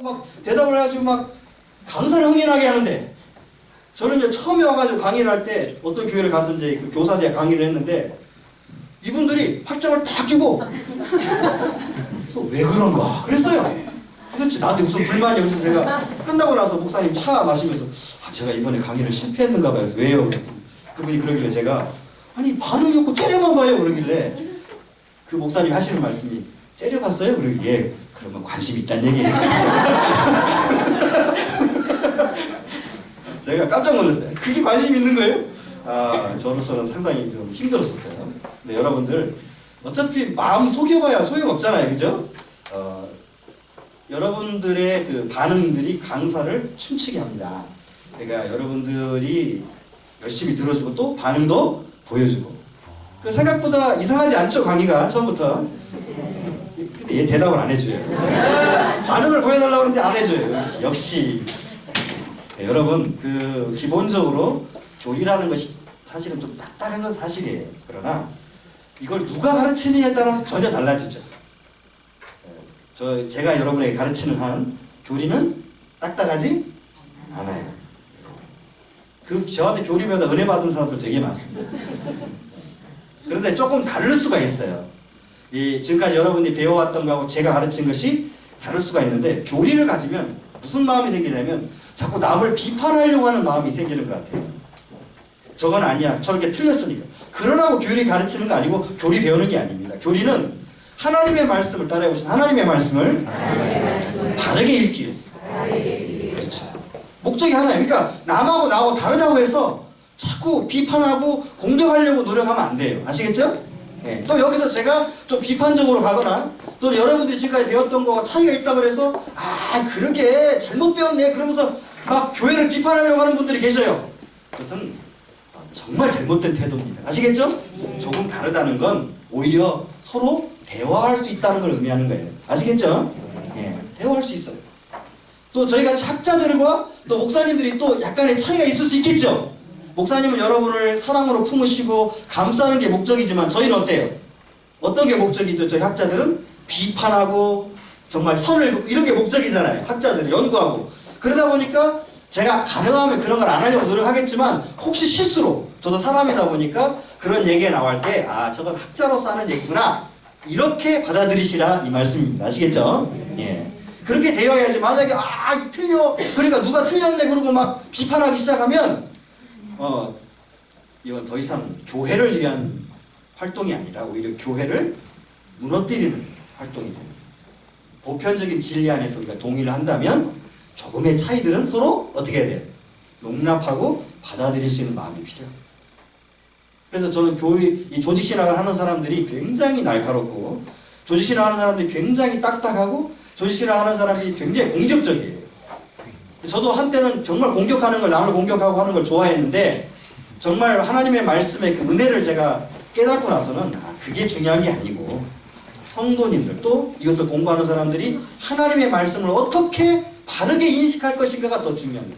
막 대답을 해가지고 막 강사를 흥미나게 하는데, 저는 이제 처음에 와가지고 강의를 할 때 어떤 교회를 가서 이제 그 교사대에 강의를 했는데, 이분들이 팔짱을 딱 끼고 그래서 왜 그런가 그랬어요. 도대체 나한테 무슨 불만이야. 그래서 제가 끝나고 나서 목사님 차 마시면서 제가 이번에 강의를 실패했는가 봐요. 그래서 왜요? 그분이 그러길래 제가 아니 반응이 없고 째려만 봐요 그러길래, 그 목사님 하시는 말씀이 째려봤어요? 그러길래 예, 그러면 관심 있다는 얘기예요. 제가 깜짝 놀랐어요. 그게 관심 있는 거예요? 저로서는 상당히 좀 힘들었었어요. 근데 여러분들 어차피 마음 속여봐야 소용없잖아요, 그죠? 여러분들의 그 반응들이 강사를 춤추게 합니다. 그러니까 여러분들이 열심히 들어주고 또 반응도 보여주고. 그 생각보다 이상하지 않죠, 강의가 처음부터. 근데 얘 대답을 안 해줘요. 반응을 보여달라고 하는데 안 해줘요. 역시. 네, 여러분 그 기본적으로 교리라는 것이 사실은 좀 딱딱한 건 사실이에요. 그러나 이걸 누가 가르치느냐에 따라서 전혀 달라지죠. 제가 여러분에게 가르치는 한 교리는 딱딱하지 않아요. 저한테 교리 배우다 은혜 받은 사람들 되게 많습니다. 그런데 조금 다를 수가 있어요. 지금까지 여러분이 배워왔던 거하고 제가 가르친 것이 다를 수가 있는데, 교리를 가지면 무슨 마음이 생기냐면 자꾸 남을 비판하려고 하는 마음이 생기는 것 같아요. 저건 아니야, 저렇게 틀렸으니까. 그러라고 교리 가르치는 거 아니고 교리 배우는 게 아닙니다. 교리는 하나님의 말씀을 따라해보신 하나님의 말씀을 바르게 읽기 위해서. 그렇죠. 목적이 하나예요. 그러니까 남하고 나하고 다르다고 해서 자꾸 비판하고 공격하려고 노력하면 안 돼요. 아시겠죠? 네. 또 여기서 제가 좀 비판적으로 가거나 또 여러분들이 지금까지 배웠던 거가 차이가 있다고 해서 그러게 잘못 배웠네 그러면서 막 교회를 비판하려고 하는 분들이 계셔요. 그것은 정말 잘못된 태도입니다. 아시겠죠? 조금 다르다는 건 오히려 서로 대화할 수 있다는 걸 의미하는 거예요. 아시겠죠? 예, 대화할 수 있어요. 또 저희가 학자들과 또 목사님들이 또 약간의 차이가 있을 수 있겠죠? 목사님은 여러분을 사랑으로 품으시고 감싸는 게 목적이지만 저희는 어때요? 어떤 게 목적이죠? 저희 학자들은 비판하고 정말 선을 긋고 이런 게 목적이잖아요. 학자들은 연구하고. 그러다 보니까 제가 가능하면 그런 걸 안 하려고 노력하겠지만 혹시 실수로, 저도 사람이다 보니까 그런 얘기가 나올 때 저건 학자로서 하는 얘기구나 이렇게 받아들이시라 이 말씀입니다. 아시겠죠? 예. 그렇게 되어야지. 만약에 틀려 그러니까 누가 틀렸네 그러고 막 비판하기 시작하면 이건 더 이상 교회를 위한 활동이 아니라 오히려 교회를 무너뜨리는 활동이 됩니다. 보편적인 진리 안에서 우리가 동의를 한다면 조금의 차이들은 서로 어떻게 해야 돼요? 용납하고 받아들일 수 있는 마음이 필요해요. 그래서 저는 이 조직신학을 하는 사람들이 굉장히 날카롭고, 조직신학 하는 사람들이 굉장히 딱딱하고, 조직신학 하는 사람들이 굉장히 공격적이에요. 저도 한때는 정말 공격하는 걸, 남을 공격하고 하는 걸 좋아했는데, 정말 하나님의 말씀의 그 은혜를 제가 깨닫고 나서는 그게 중요한 게 아니고, 성도님들 또 이것을 공부하는 사람들이 하나님의 말씀을 어떻게 바르게 인식할 것인가가 더 중요합니다.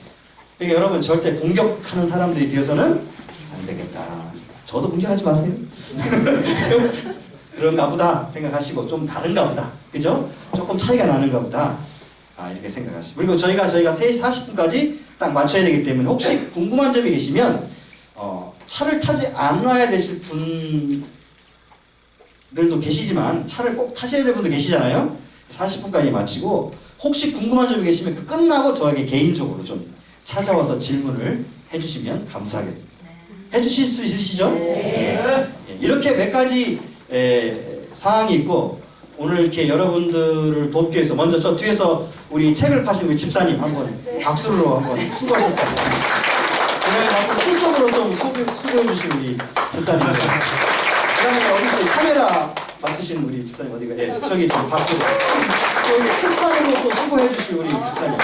그러니까 여러분 절대 공격하는 사람들이 되어서는 안 되겠다. 저도 공격하지 마세요. 그런가 보다 생각하시고 좀 다른가 보다. 그죠? 조금 차이가 나는가 보다. 이렇게 생각하시고. 그리고 저희가 3시 40분까지 딱 맞춰야 되기 때문에 혹시 궁금한 점이 계시면 차를 타지 않아야 되실 분들도 계시지만 차를 꼭 타셔야 될 분도 계시잖아요. 40분까지 마치고 혹시 궁금한 점이 계시면 그 끝나고 저에게 개인적으로 좀 찾아와서 질문을 해주시면 감사하겠습니다. 해주실 수 있으시죠? 네. 이렇게 몇 가지 사항이 있고, 오늘 이렇게 여러분들을 돕기 위해서 먼저 저 뒤에서 우리 책을 파신 우리 집사님 한번 박수로 한번 수고하셨습니다. 그다음에 풀속으로 좀 수고해 주신 우리 집사님. 그다음에 어디 카메라 맡으신 우리 집사님 어디가? 저기 좀 박수로. 저기 출판으로 또 수고해 주신 우리 집사님.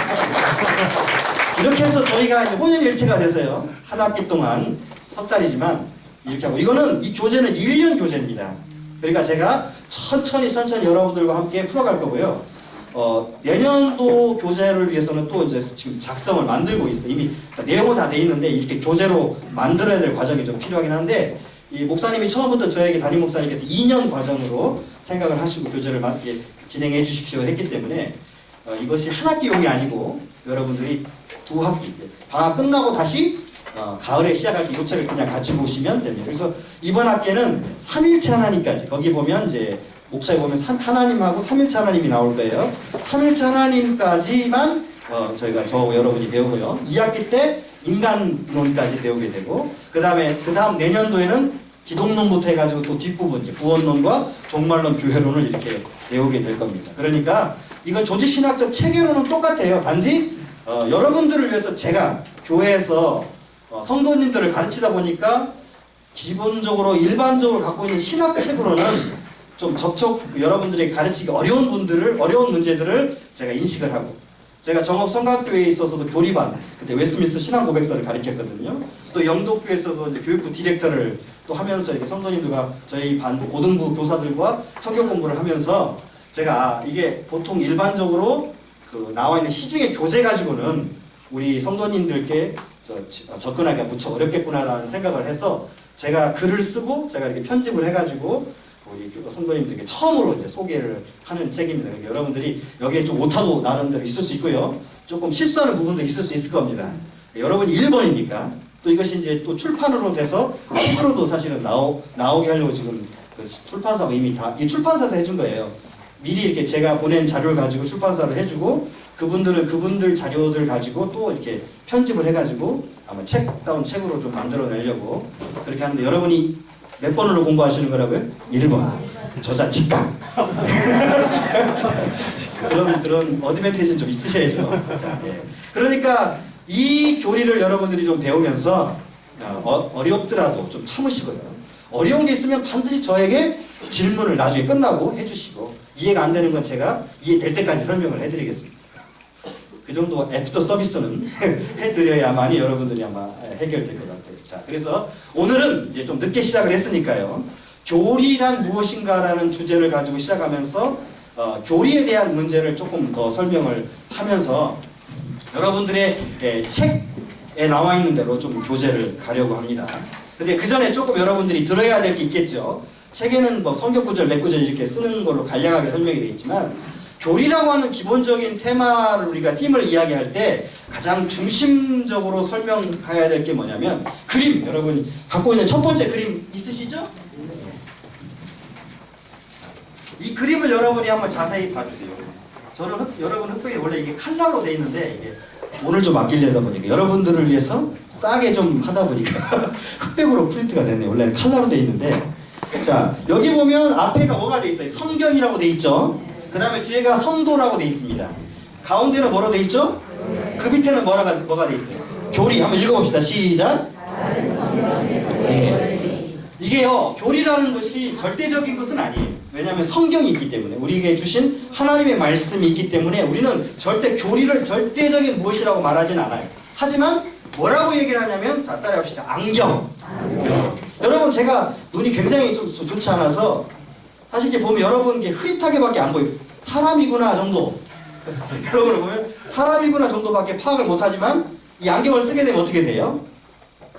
이렇게 해서 저희가 이제 혼연일체가 돼서요. 한 학기 동안 석 달이지만 이렇게 하고, 이거는 이 교재는 1년 교재입니다. 그러니까 제가 천천히 여러분들과 함께 풀어갈 거고요. 내년도 교재를 위해서는 또 이제 지금 작성을 만들고 있어요. 이미 내용은 다 돼 있는데 이렇게 교재로 만들어야 될 과정이 좀 필요하긴 한데, 이 목사님이 처음부터 저에게 담임 목사님께서 2년 과정으로 생각을 하시고 교재를 진행해 주십시오 했기 때문에 이것이 한 학기용이 아니고 여러분들이 두 학기 방학 끝나고 다시 가을에 시작할 때 이 책을 그냥 가지고 오시면 됩니다. 그래서 이번 학기에는 삼일체 하나님까지 거기 보면 이제 목차에 보면 하나님하고 삼일체 하나님이 나올 거예요. 삼일체 하나님까지만 저희가 여러분이 배우고요. 2학기 때 인간론까지 배우게 되고 그 다음 내년도에는 기독론부터 해가지고 또 뒷부분 이제 구원론과 종말론, 교회론을 이렇게 배우게 될 겁니다. 그러니까 이건 조직신학적 체계론은 똑같아요. 단지 여러분들을 위해서 제가 교회에서 성도님들을 가르치다 보니까 기본적으로 일반적으로 갖고 있는 신학책으로는 좀 여러분들이 가르치기 어려운 문제들을 제가 인식을 하고 제가 정업성곽교회에 있어서도 교리반 그때 웨스트민스터 신앙고백서를 가르쳤거든요. 또 영도교회에서도 이제 교육부 디렉터를 또 하면서 이렇게 성도님들과 저희 반 고등부 교사들과 성경 공부를 하면서 제가 이게 보통 일반적으로 나와 있는 시중의 교재 가지고는 우리 성도님들께 접근하기가 무척 어렵겠구나라는 생각을 해서 제가 글을 쓰고 제가 이렇게 편집을 해가지고 우리 성도님들께 처음으로 이제 소개를 하는 책입니다. 그러니까 여러분들이 여기에 좀 오타도 나름대로 있을 수 있고요. 조금 실수하는 부분도 있을 수 있을 겁니다. 여러분이 1번이니까 또 이것이 이제 또 출판으로 돼서 책으로도 사실은 나오게 하려고 지금 출판사가 이미 이 출판사에서 해준 거예요. 미리 이렇게 제가 보낸 자료를 가지고 출판사를 해주고 그분들은 그분들 자료들 가지고 또 이렇게 편집을 해가지고 아마 책다운 책으로 좀 만들어내려고 그렇게 하는데 여러분이 몇 번으로 공부하시는 거라고요? 1번. 저자 직강. 그런 어드밴티지는 좀 있으셔야죠. 자, 예. 그러니까 이 교리를 여러분들이 좀 배우면서 어렵더라도 좀 참으시고요. 어려운 게 있으면 반드시 저에게 질문을 나중에 끝나고 해주시고 이해가 안 되는 건 제가 이해될 때까지 설명을 해드리겠습니다. 그 정도 애프터 서비스는 해드려야만이 여러분들이 아마 해결될 것 같아요. 자, 그래서 오늘은 이제 좀 늦게 시작을 했으니까요. 교리란 무엇인가라는 주제를 가지고 시작하면서 교리에 대한 문제를 조금 더 설명을 하면서 여러분들의 책에 나와 있는 대로 좀 교재를 가려고 합니다. 근데 그 전에 조금 여러분들이 들어야 될 게 있겠죠. 책에는 뭐 성경 구절, 몇 구절 이렇게 쓰는 걸로 간략하게 설명이 되어 있지만 교리라고 하는 기본적인 테마를 우리가 팀을 이야기할 때 가장 중심적으로 설명해야 될 게 뭐냐면 그림, 여러분 갖고 있는 첫 번째 그림 있으시죠? 이 그림을 여러분이 한번 자세히 봐주세요. 여러분 흑백이 원래 이게 칼라로 되어 있는데 이게 오늘 좀 아끼려다 보니까 여러분들을 위해서 싸게 좀 하다 보니까 흑백으로 프린트가 됐네요. 원래 칼라로 되어 있는데 자 여기 보면 앞에가 뭐가 되어 있어요? 성경이라고 되어 있죠? 그 다음에 뒤에가 성도라고 되어 있습니다. 가운데는 뭐로 되어 있죠? 그 밑에는 뭐가 되어 있어요? 교리. 한번 읽어봅시다. 시작. 네. 이게요, 교리라는 것이 절대적인 것은 아니에요. 왜냐하면 성경이 있기 때문에, 우리에게 주신 하나님의 말씀이 있기 때문에 우리는 절대 교리를 절대적인 무엇이라고 말하진 않아요. 하지만 뭐라고 얘기를 하냐면, 자, 따라합시다. 안경. 네. 여러분, 제가 눈이 굉장히 좀 좋지 않아서 사실 이렇게 보면 여러분 이게 흐릿하게밖에 안 보여요. 사람이구나 정도. 여러분을 보면 사람이구나 정도밖에 파악을 못하지만 이 안경을 쓰게 되면 어떻게 돼요?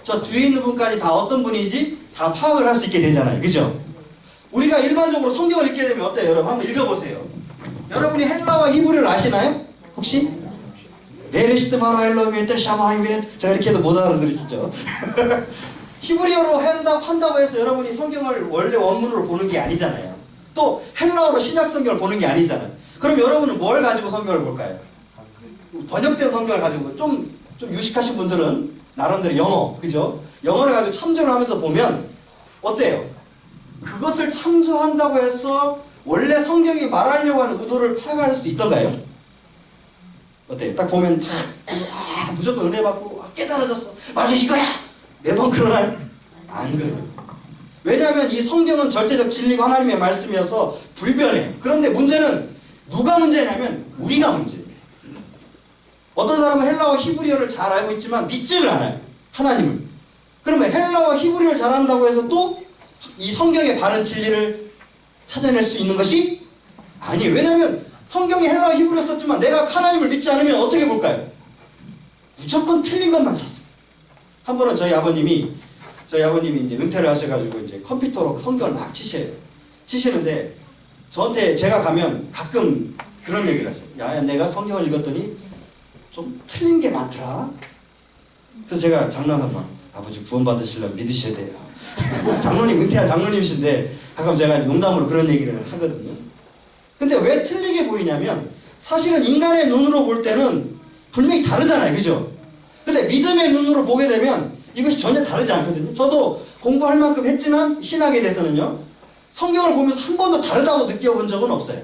저 뒤에 있는 분까지 다 어떤 분인지 다 파악을 할 수 있게 되잖아요. 그죠? 우리가 일반적으로 성경을 읽게 되면 어때요? 여러분 한번 읽어보세요. 여러분이 헬라와 히브리를 아시나요? 혹시? 베레시트 바라 헬로미트 샤마이벳 제가 이렇게 해도 못 알아들으시죠? 히브리어로 한다고 해서 여러분이 성경을 원래 원문으로 보는 게 아니잖아요. 또 헬라어로 신약 성경을 보는 게 아니잖아요. 그럼 여러분은 뭘 가지고 성경을 볼까요? 번역된 성경을 가지고 좀 유식하신 분들은 나름대로 영어, 그죠? 영어를 가지고 참조를 하면서 보면 어때요? 그것을 참조한다고 해서 원래 성경이 말하려고 하는 의도를 파악할 수 있던가요? 어때요? 딱 보면 무조건 은혜 받고 깨달아졌어. 맞아 이거야! 매번 그러나요? 안 그래요. 왜냐하면 이 성경은 절대적 진리가 하나님의 말씀이어서 불변해요. 그런데 문제는 누가 문제냐면 우리가 문제예요. 어떤 사람은 헬라어 히브리어를 잘 알고 있지만 믿지를 않아요. 하나님을. 그러면 헬라어 히브리어를 잘한다고 해서 또 이 성경의 바른 진리를 찾아낼 수 있는 것이 아니에요. 왜냐하면 성경이 헬라어 히브리어 썼지만 내가 하나님을 믿지 않으면 어떻게 볼까요? 무조건 틀린 것만 찾습니다. 한 번은 저희 아버님이 이제 은퇴를 하셔가지고 이제 컴퓨터로 성경을 막 치시는데 저한테 제가 가면 가끔 그런 얘기를 하죠. 야, 내가 성경을 읽었더니 좀 틀린 게 많더라. 그래서 제가 장난삼아 아버지 구원받으시려면 믿으셔야 돼요. 장로님, 은퇴한 장로님이신데 가끔 제가 농담으로 그런 얘기를 하거든요. 근데 왜 틀리게 보이냐면 사실은 인간의 눈으로 볼 때는 분명히 다르잖아요. 그죠? 근데 믿음의 눈으로 보게 되면 이것이 전혀 다르지 않거든요. 저도 공부할 만큼 했지만 신학에 대해서는요. 성경을 보면서 한 번도 다르다고 느껴본 적은 없어요.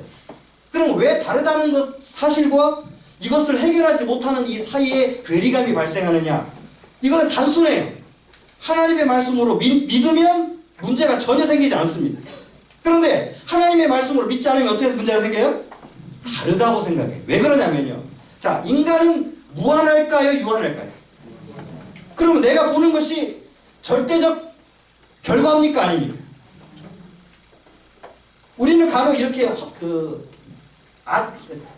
그럼 왜 다르다는 것 사실과 이것을 해결하지 못하는 이 사이에 괴리감이 발생하느냐? 이거는 단순해요. 하나님의 말씀으로 믿으면 문제가 전혀 생기지 않습니다. 그런데 하나님의 말씀으로 믿지 않으면 어떻게 문제가 생겨요? 다르다고 생각해요. 왜 그러냐면요. 자, 인간은 무한할까요? 유한할까요? 그러면 내가 보는 것이 절대적 결과입니까? 아닙니까? 우리는 간혹 이렇게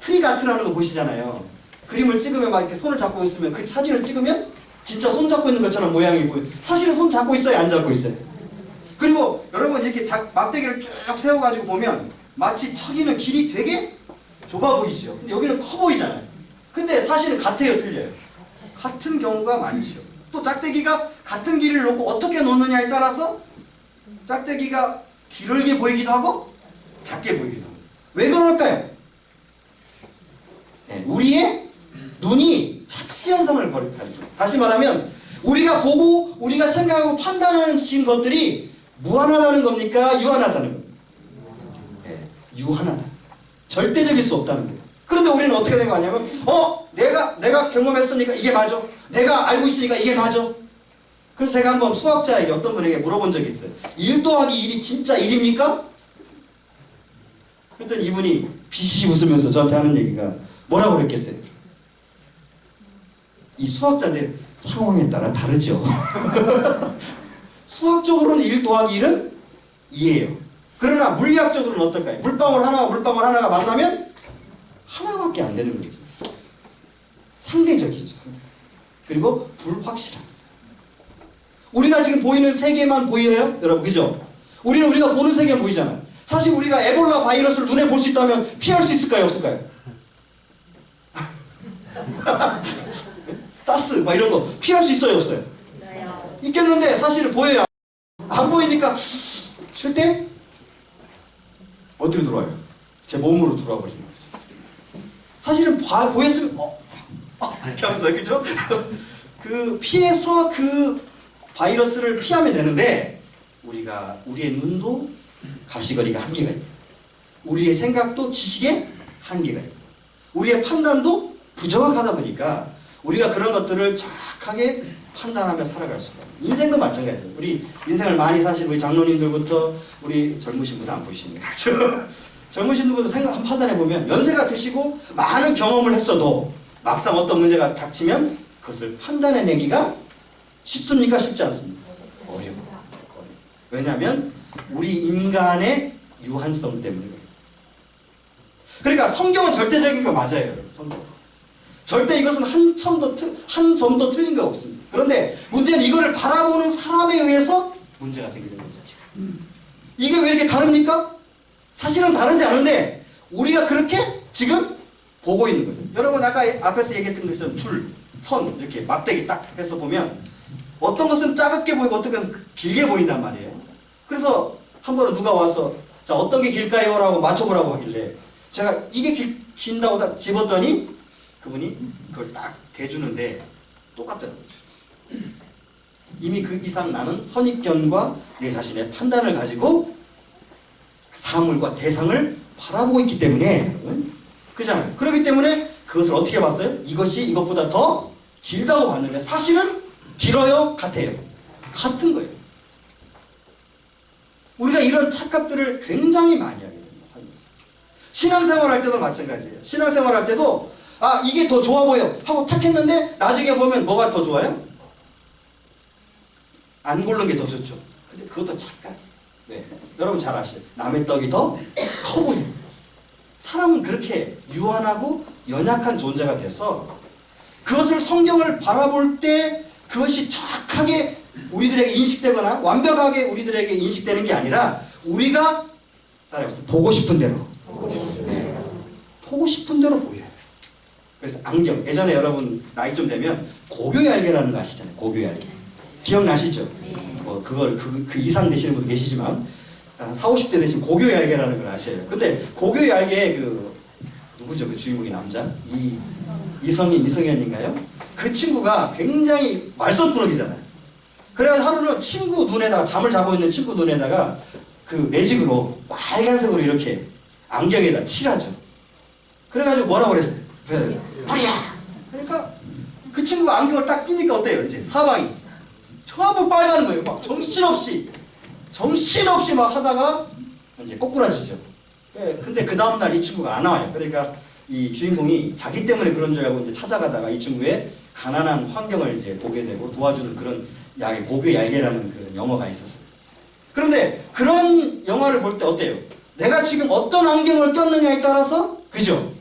트리가트라는 거 보시잖아요. 그림을 찍으면 막 이렇게 손을 잡고 있으면 그 사진을 찍으면 진짜 손 잡고 있는 것처럼 모양이 보여요. 사실은 손 잡고 있어요? 안 잡고 있어요? 그리고 여러분 이렇게 막대기를 쭉 세워가지고 보면 마치 척이는 길이 되게 좁아 보이죠. 근데 여기는 커 보이잖아요. 근데 사실은 같아요? 틀려요? 같은 경우가 많죠. 또 짝대기가 같은 길이를 놓고 어떻게 놓느냐에 따라서 짝대기가 길게 보이기도 하고 작게 보이기도 하고. 왜 그럴까요? 네, 우리의 눈이 착시현상을 가리켜요. 다시 말하면 우리가 보고 우리가 생각하고 판단하는 것들이 무한하다는 겁니까? 유한하다는 겁니까? 네, 유한하다. 절대적일 수 없다는 거예요. 그런데 우리는 어떻게 생각하냐면 내가 경험했으니까 이게 맞아. 내가 알고 있으니까 이게 맞아. 그래서 제가 한번 수학자에게 어떤 분에게 물어본 적이 있어요. 1 더하기 1이 진짜 1입니까? 그랬더니 이분이 비시시 웃으면서 저한테 하는 얘기가 뭐라고 그랬겠어요? 이 수학자들 상황에 따라 다르죠. 수학적으로는 1 더하기 1은 2예요. 그러나 물리학적으로는 어떨까요? 물방울 하나와 물방울 하나가 만나면 하나밖에 안 되는 거죠. 상대적이죠. 그리고 불확실합니다. 우리가 지금 보이는 세계만 보여요? 여러분, 그죠? 우리가 보는 세계만 보이잖아요. 사실 우리가 에볼라 바이러스를 눈에 볼 수 있다면 피할 수 있을까요? 없을까요? 사스 막 이런 거 피할 수 있어요? 없어요? 있겠는데 사실은 보여요? 안 보이니까 쉴 때 어디로 들어와요? 제 몸으로 들어와 버리는 거죠. 사실은 보였으면 이렇게 하면서 그죠? 그 피해서 그 바이러스를 피하면 되는데 우리의 눈도 가시거리가 한계가 있고 우리의 생각도 지식에 한계가 있고 우리의 판단도 부정확하다 보니까 우리가 그런 것들을 정확하게 판단하며 살아갈 수가 없어요. 인생도 마찬가지예요. 우리 인생을 많이 사신 우리 장로님들부터 우리 젊으신 분은 안 보이십니다. 젊으신 분도 생각 판단해 보면 연세가 드시고 많은 경험을 했어도 막상 어떤 문제가 닥치면 그것을 판단해내기가 쉽습니까? 쉽지 않습니까? 어려워요. 왜냐하면 우리 인간의 유한성 때문에 그래요. 그러니까 성경은 절대적인 거 맞아요. 성경. 절대 이것은 한 점도 틀린 거 없습니다. 그런데 문제는 이거를 바라보는 사람에 의해서 문제가 생기는 거죠. 이게 왜 이렇게 다릅니까? 사실은 다르지 않은데 우리가 그렇게 지금 보고 있는 거죠. 여러분 아까 앞에서 얘기했던 것처럼 줄, 선 이렇게 막대기 딱 해서 보면 어떤 것은 작게 보이고 어떤 것은 길게 보인단 말이에요. 그래서 한 번은 누가 와서 자 어떤 게 길까요? 라고 맞춰보라고 하길래 제가 이게 긴다고 딱 집었더니 그분이 그걸 딱 대주는데 똑같더라고요. 이미 그 이상 나는 선입견과 내 자신의 판단을 가지고 사물과 대상을 바라보고 있기 때문에 그잖아요. 그렇기 때문에 그것을 어떻게 봤어요? 이것이 이것보다 더 길다고 봤는데 사실은 길어요? 같아요? 같은 거예요. 우리가 이런 착각들을 굉장히 많이 하게 됩니다. 살면서. 신앙생활 할 때도 마찬가지예요. 신앙생활 할 때도 이게 더 좋아 보여 하고 탁 했는데 나중에 보면 뭐가 더 좋아요? 안 고른 게 더 좋죠. 근데 그것도 착각. 네. 여러분 잘 아시죠? 남의 떡이 더 커 보여요. 사람은 그렇게 유한하고 연약한 존재가 돼서 그것을 성경을 바라볼 때 그것이 정확하게 우리들에게 인식되거나 완벽하게 우리들에게 인식되는 게 아니라 우리가 따라해보세요. 보고 싶은 대로. 네. 보고 싶은 대로 보여요. 그래서 안경. 예전에 여러분 나이 좀 되면 고교얄개라는 거 아시잖아요. 고교얄개. 기억나시죠? 그 이상 되시는 분도 계시지만 40, 50대 되시면 고교얄개라는 걸 아셔요. 근데 고교얄개의 누구죠? 그 주인공이 남자? 이성현인가요? 그 친구가 굉장히 말썽꾸러기잖아요. 그래서 하루는 친구 눈에다가 잠을 자고 있는 친구 눈에다가 그 매직으로 빨간색으로 이렇게 안경에다 칠하죠. 그래가지고 뭐라고 그랬어요? 불이야! 그러니까 그 친구가 안경을 딱 끼니까 어때요? 이제 사방이 전부 빨간 거예요. 막 정신없이 막 하다가 이제 꼬꾸라지죠. 근데 그 다음날 이 친구가 안 나와요. 그러니까 이 주인공이 자기 때문에 그런 줄 알고 이제 찾아가다가 이 친구의 가난한 환경을 이제 보게 되고 도와주는 그런 고교얄개라는 그런 영화가 있었어요. 그런데 그런 영화를 볼 때 어때요? 내가 지금 어떤 안경을 꼈느냐에 따라서 그죠?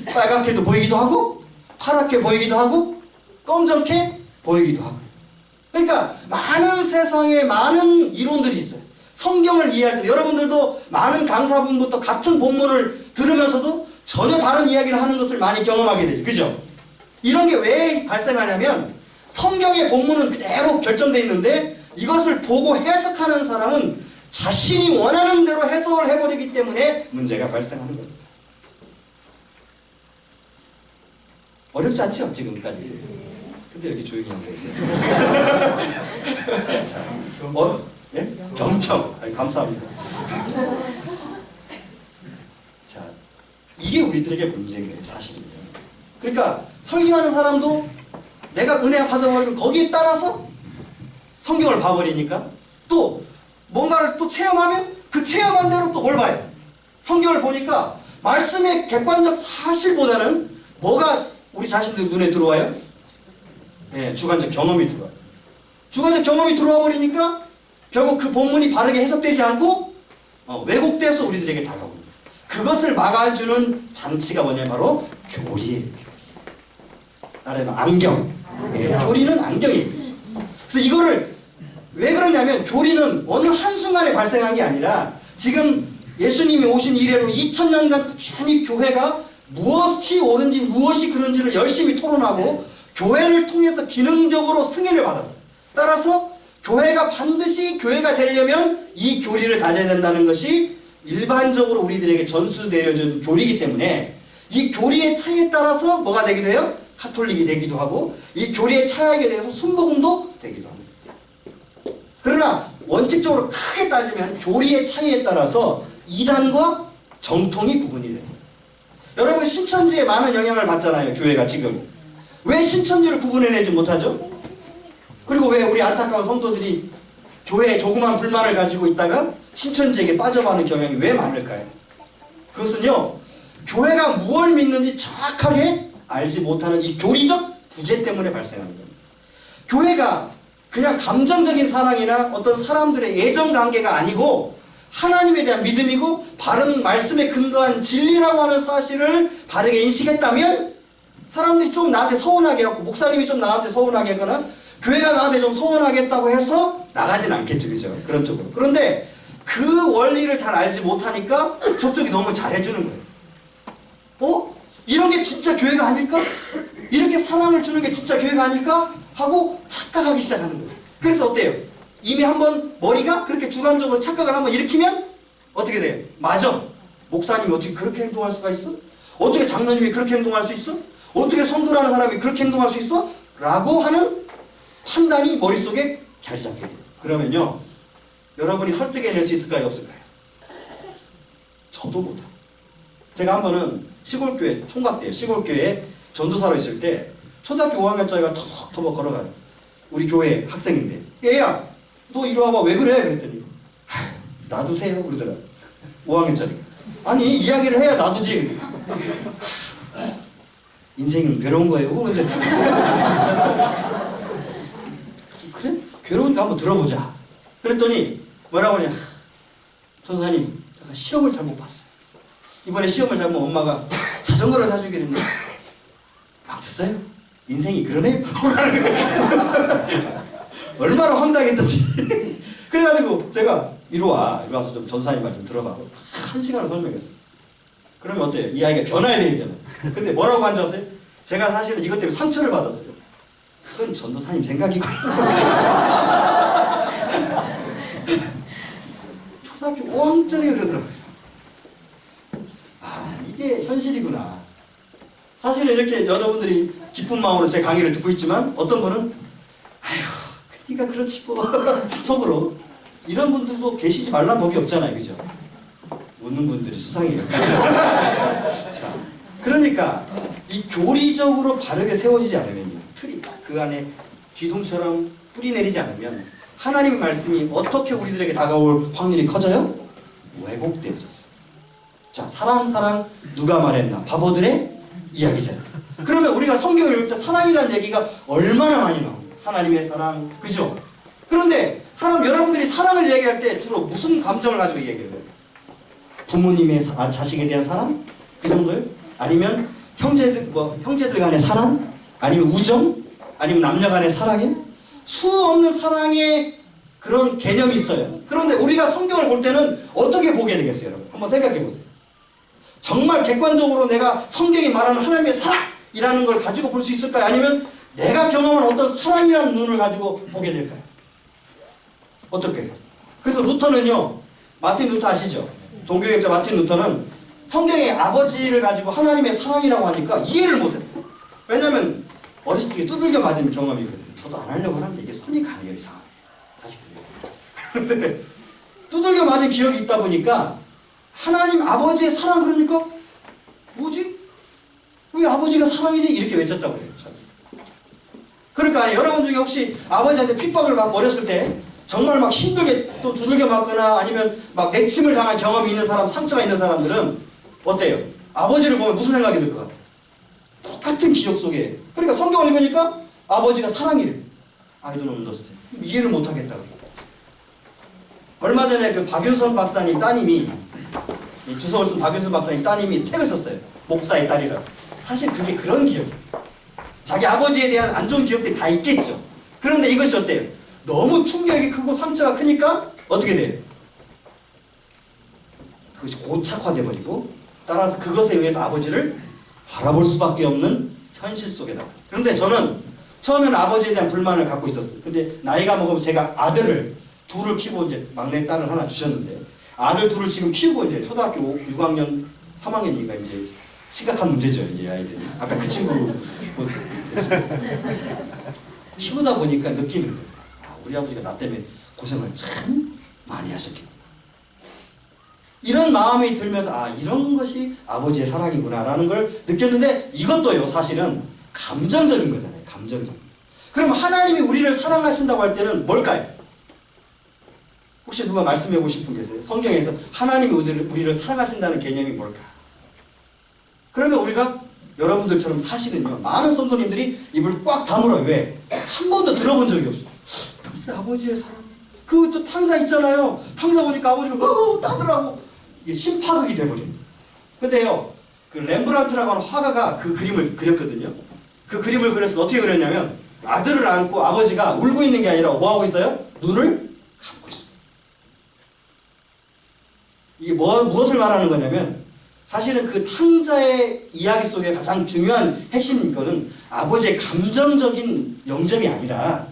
빨갛게도 보이기도 하고 파랗게 보이기도 하고 검정게 보이기도 하고. 그러니까 많은 세상에 많은 이론들이 있어요. 성경을 이해할 때 여러분들도 많은 강사분부터 같은 본문을 들으면서도 전혀 다른 이야기를 하는 것을 많이 경험하게 되죠. 그죠? 이런 게 왜 발생하냐면 성경의 본문은 그대로 결정되어 있는데 이것을 보고 해석하는 사람은 자신이 원하는 대로 해석을 해버리기 때문에 문제가 발생하는 겁니다. 어렵지 않죠? 지금까지. 근데 여기 조용히 하고 계세요. 예? 경청. 감사합니다. 자, 이게 우리들에게 문제인 거예요, 사실은. 그러니까 설교하는 사람도 내가 은혜 받아버리면 거기에 따라서 성경을 봐버리니까 또 뭔가를 또 체험하면 그 체험한 대로 또 뭘 봐요? 성경을 보니까 말씀의 객관적 사실보다는 뭐가 우리 자신들 눈에 들어와요? 네, 주관적 경험이 들어와요. 주관적 경험이 들어와 버리니까 결국 그 본문이 바르게 해석되지 않고 왜곡돼서 우리들에게 다가옵니다. 그것을 막아주는 장치가 뭐냐면 바로 교리예요. 나라는 안경. 교리는 안경이에요. 그래서 이거를 왜 그러냐면 교리는 어느 한순간에 발생한 게 아니라 지금 예수님이 오신 이래로 2000년간 꾸준히 교회가 무엇이 옳은지 무엇이 그른지를 열심히 토론하고 교회를 통해서 기능적으로 승인을 받았어요. 따라서 교회가 반드시 교회가 되려면 이 교리를 가져야 된다는 것이 일반적으로 우리들에게 전수되어진 교리이기 때문에 이 교리의 차이에 따라서 뭐가 되기도 해요? 카톨릭이 되기도 하고 이 교리의 차이에 대해서 순복음도 되기도 합니다. 그러나 원칙적으로 크게 따지면 교리의 차이에 따라서 이단과 정통이 구분이 돼요. 여러분 신천지에 많은 영향을 받잖아요. 교회가 지금. 왜 신천지를 구분해내지 못하죠? 그리고 왜 우리 안타까운 성도들이 교회에 조그만 불만을 가지고 있다가 신천지에게 빠져가는 경향이 왜 많을까요? 그것은요. 교회가 무엇을 믿는지 정확하게 알지 못하는 이 교리적 부재 때문에 발생하는 겁니다. 교회가 그냥 감정적인 사랑이나 어떤 사람들의 애정관계가 아니고 하나님에 대한 믿음이고 바른 말씀에 근거한 진리라고 하는 사실을 바르게 인식했다면 사람들이 좀 나한테 서운하게 하고 목사님이 좀 나한테 서운하게 하거나 교회가 나한테 좀 서운하겠다고 해서 나가진 않겠죠. 그죠? 그런 쪽으로. 그런데 그 원리를 잘 알지 못하니까 저쪽이 너무 잘해주는 거예요. 이런 게 진짜 교회가 아닐까? 이렇게 사랑을 주는 게 진짜 교회가 아닐까? 하고 착각하기 시작하는 거예요. 그래서 어때요? 이미 한번 머리가 그렇게 주관적으로 착각을 한번 일으키면 어떻게 돼요? 맞아. 목사님이 어떻게 그렇게 행동할 수가 있어? 어떻게 장로님이 그렇게 행동할 수 있어? 어떻게 성도라는 사람이 그렇게 행동할 수 있어? 라고 하는 판단이 머릿속에 자리 잡게 돼요. 그러면요. 여러분이 설득해낼 수 있을까요? 없을까요? 저도 못해요. 제가 한 번은 시골교회 총각 때요. 시골교회에 전도사로 있을 때 초등학교 5학년짜리가 턱턱 걸어가요. 우리 교회 학생인데 얘야 너 이리 와봐. 왜 그래? 그랬더니 놔두세요 그러더라. 5학년짜리. 아니 이야기를 해야 놔두지. 인생은 괴로운 거예요. 그래? 괴로우니까 한번 들어보자. 그랬더니 뭐라고 하냐. 전사님 제가 시험을 잘못 봤어요. 이번에 시험을 잘못 엄마가 자전거를 사주기로 했는데 막 됐어요. 인생이 그러네. 얼마나 황당했던지. 그래가지고 제가 이리 와서 좀 전사님 말 좀 들어봐. 1시간을 설명했어. 그러면 어때요? 이 아이가 변화해야 되잖아요. 근데 뭐라고 한 줄 아세요? 제가 사실은 이것 때문에 상처를 받았어요. 그건 전도사님 생각이고. 초등학교 5학년짜리가 그러더라고요. 아, 이게 현실이구나. 사실은 이렇게 여러분들이 기쁜 마음으로 제 강의를 듣고 있지만 어떤 분은 아휴, 네가 그렇지 뭐 속으로 이런 분들도 계시지 말란 법이 없잖아요, 그죠? 웃는 분들이 수상해요. 자, 그러니까 이 교리적으로 바르게 세워지지 않으면 틀이 딱 그 안에 기둥처럼 뿌리 내리지 않으면 하나님의 말씀이 어떻게 우리들에게 다가올 확률이 커져요? 왜곡되어졌어요. 자, 사랑 누가 말했나? 바보들의 이야기잖아요. 그러면 우리가 성경을 읽을 때 사랑이라는 얘기가 얼마나 많이 나옵니다. 하나님의 사랑, 그죠? 그런데 여러분들이 사랑을 얘기할 때 주로 무슨 감정을 가지고 얘기해요? 부모님의 자식에 대한 사랑? 그 정도요? 아니면 형제들 간의 사랑? 아니면 우정? 아니면 남녀 간의 사랑이요? 수 없는 사랑의 그런 개념이 있어요. 그런데 우리가 성경을 볼 때는 어떻게 보게 되겠어요, 여러분? 한번 생각해 보세요. 정말 객관적으로 내가 성경이 말하는 하나님의 사랑이라는 걸 가지고 볼 수 있을까요? 아니면 내가 경험한 어떤 사랑이라는 눈을 가지고 보게 될까요? 어떨까요? 그래서 루터는요, 마틴 루터 아시죠? 종교개혁자 마틴 루터는 성경의 아버지를 가지고 하나님의 사랑이라고 하니까 이해를 못했어요. 왜냐하면 어렸을 때 두들겨 맞은 경험이거든요. 저도 안 하려고 하는데 이게 손이 가네요, 이상하게. 자식들이. 근데 두들겨 맞은 기억이 있다 보니까 하나님 아버지의 사랑 그러니까 뭐지? 왜 아버지가 사랑이지? 이렇게 외쳤다고 해요. 그러니까 여러분 중에 혹시 아버지한테 핍박을 막 어렸을 때 정말 막 힘들게 또 두들겨 맞거나 아니면 막 내침을 당한 경험이 있는 사람, 상처가 있는 사람들은 어때요? 아버지를 보면 무슨 생각이 들 것 같아요? 똑같은 기억 속에. 그러니까 성경을 읽으니까 아버지가 사랑이래. I don't understand. 이해를 못하겠다고. 얼마 전에 그 박윤선 박사님 따님이, 주석을 쓴 박윤선 박사님 따님이 책을 썼어요. 목사의 딸이라고. 사실 그게 그런 기억이에요. 자기 아버지에 대한 안 좋은 기억들이 다 있겠죠. 그런데 이것이 어때요? 너무 충격이 크고 상처가 크니까 어떻게 돼요? 그것이 고착화돼 버리고 따라서 그것에 의해서 아버지를 바라볼 수밖에 없는 현실 속에 나타나. 그런데 저는 처음에는 아버지에 대한 불만을 갖고 있었어요. 근데 나이가 먹으면 제가 아들을 둘을 키우고 이제 막내 딸을 하나 주셨는데 아들 둘을 지금 키우고 이제 초등학교 6학년, 3학년이니까 이제 심각한 문제죠, 이제 아이들이. 아까 그 친구 키우다 보니까 느끼는 거예요. 아, 우리 아버지가 나 때문에 고생을 참 많이 하셨겠구나. 이런 마음이 들면서 아, 이런 것이 아버지의 사랑이구나라는 걸 느꼈는데 이것도요, 사실은 감정적인 거잖아요. 감정적. 그럼 하나님이 우리를 사랑하신다고 할 때는 뭘까요? 혹시 누가 말씀해 보실 분 계세요? 성경에서 하나님이 우리를 사랑하신다는 개념이 뭘까? 그러면 우리가 여러분들처럼 사실은요, 많은 성도님들이 입을 꽉 다물어요. 왜? 한 번도 들어본 적이 없어요. 글쎄, 아버지의 사랑. 그것도 탕자 있잖아요. 탕자 보니까 아버지가 따더라고. 이게 심파극이 돼버립니다. 근데요, 그 렘브란트라고 하는 화가가 그 그림을 그렸거든요. 그 그림을 그려서 어떻게 그렸냐면 아들을 안고 아버지가 울고 있는 게 아니라 뭐 하고 있어요? 눈을 감고 있습니다. 이게 무엇을 말하는 거냐면 사실은 그 탕자의 이야기 속에 가장 중요한 핵심 거는 아버지의 감정적인 영접이 아니라